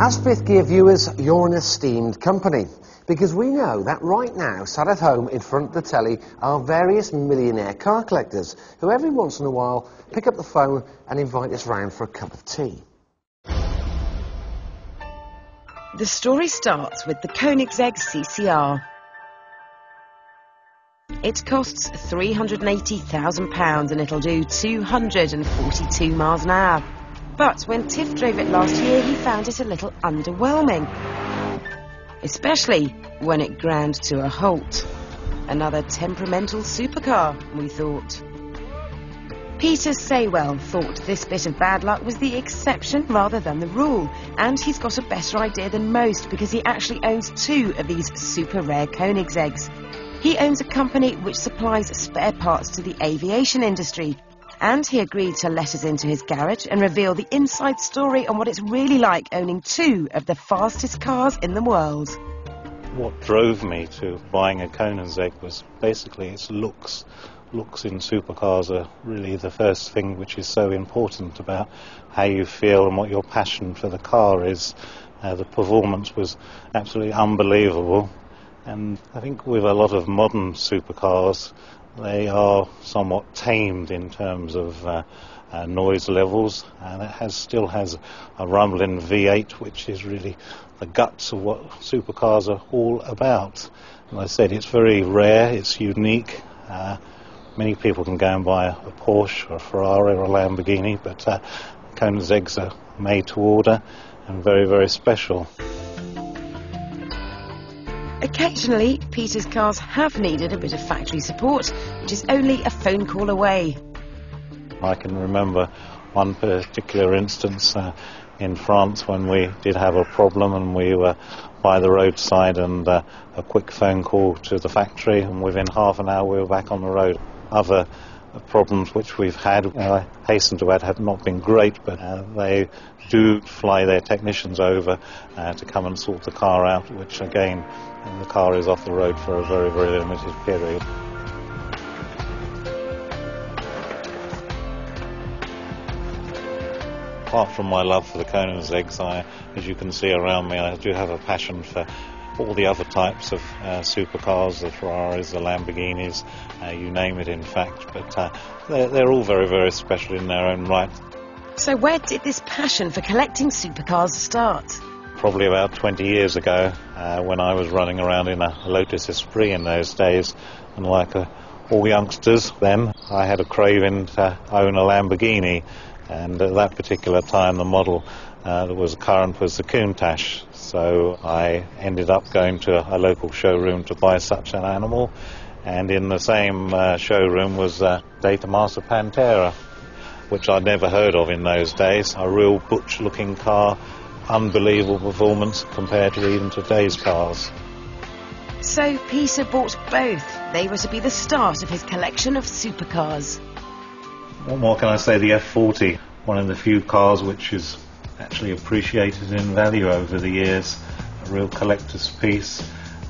As Fifth Gear viewers, you're an esteemed company, because we know that right now, sat at home in front of the telly, are various millionaire car collectors who every once in a while pick up the phone and invite us round for a cup of tea. The story starts with the Koenigsegg CCR. It costs £380,000 and it'll do 242 miles an hour. But when Tiff drove it last year, he found it a little underwhelming. Especially when it ground to a halt. Another temperamental supercar, we thought. Peter Saywell thought this bit of bad luck was the exception rather than the rule, and he's got a better idea than most because he actually owns two of these super rare Koenigsegg's. He owns a company which supplies spare parts to the aviation industry, and he agreed to let us into his garage and reveal the inside story on what it's really like owning two of the fastest cars in the world. What drove me to buying a Koenigsegg was basically its looks. Looks in supercars are really the first thing which is so important about how you feel and what your passion for the car is. The performance was absolutely unbelievable, and I think with a lot of modern supercars they are somewhat tamed in terms of noise levels, and it still has a rumbling V8 which is really the guts of what supercars are all about. And I said, it's very rare, it's unique. Many people can go and buy a Porsche or a Ferrari or a Lamborghini, but Koenigseggs are made to order and very, very special. Occasionally, Peter's cars have needed a bit of factory support, which is only a phone call away. I can remember one particular instance in France when we did have a problem and we were by the roadside, and a quick phone call to the factory, and within half an hour we were back on the road. Other problems which we've had, I hasten to add, have not been great, but they do fly their technicians over to come and sort the car out, which again, the car is off the road for a very, very limited period. Apart from my love for the Koenigseggs, as you can see around me, I do have a passion for all the other types of supercars, the Ferraris, the Lamborghinis, you name it in fact, but they're all very, very special in their own right. So where did this passion for collecting supercars start? Probably about 20 years ago, when I was running around in a Lotus Esprit in those days, and like all youngsters then, I had a craving to own a Lamborghini, and at that particular time the model that was current was the Countach. So I ended up going to a local showroom to buy such an animal, and in the same showroom was Data Master Pantera, which I'd never heard of in those days. A real butch-looking car, unbelievable performance compared to even today's cars. So Peter bought both. They were to be the start of his collection of supercars. What more can I say? The F40, one of the few cars which is actually appreciated in value over the years, a real collector's piece,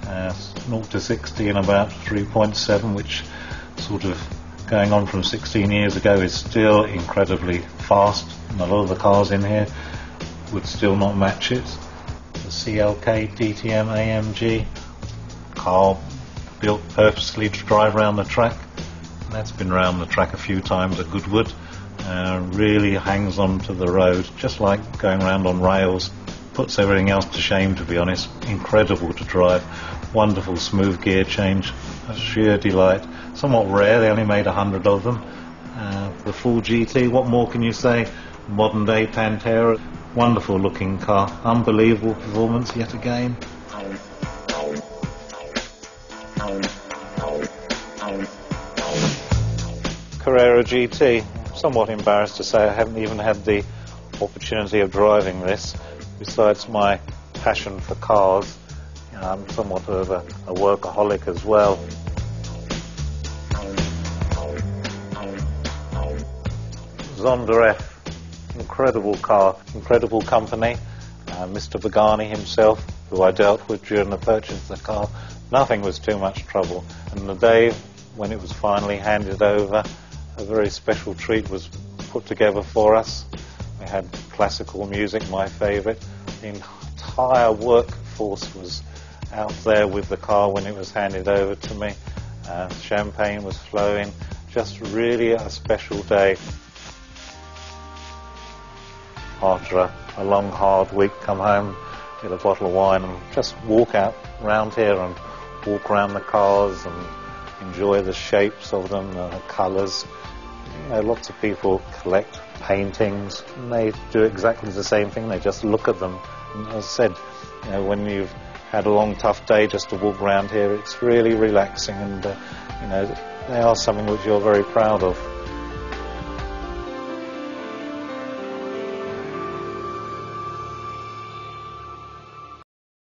0 to 60 in about 3.7, which sort of going on from 16 years ago is still incredibly fast, and a lot of the cars in here would still not match it. The CLK DTM AMG, car built purposely to drive around the track, and that's been around the track a few times at Goodwood. Really hangs on to the road, just like going around on rails. Puts everything else to shame, to be honest. Incredible to drive, wonderful smooth gear change, a sheer delight. Somewhat rare, they only made 100 of them. The full GT, what more can you say? Modern day Pantera, wonderful looking car, unbelievable performance yet again. Carrera GT. Somewhat embarrassed to say I haven't even had the opportunity of driving this. Besides my passion for cars, I'm somewhat of a workaholic as well. Zonda F, incredible car, incredible company. Mr. Pagani himself, who I dealt with during the purchase of the car, nothing was too much trouble. And the day when it was finally handed over, a very special treat was put together for us. We had classical music, my favourite, The entire workforce was out there with the car when it was handed over to me. Champagne was flowing. Just really a special day. After a long, hard week, come home, get a bottle of wine and just walk out round here and walk around the cars and enjoy the shapes of them, the colours. You know, lots of people collect paintings and they do exactly the same thing. They just look at them. And as I said, you know, when you've had a long, tough day, just to walk around here, it's really relaxing, and you know, they are something which you're very proud of.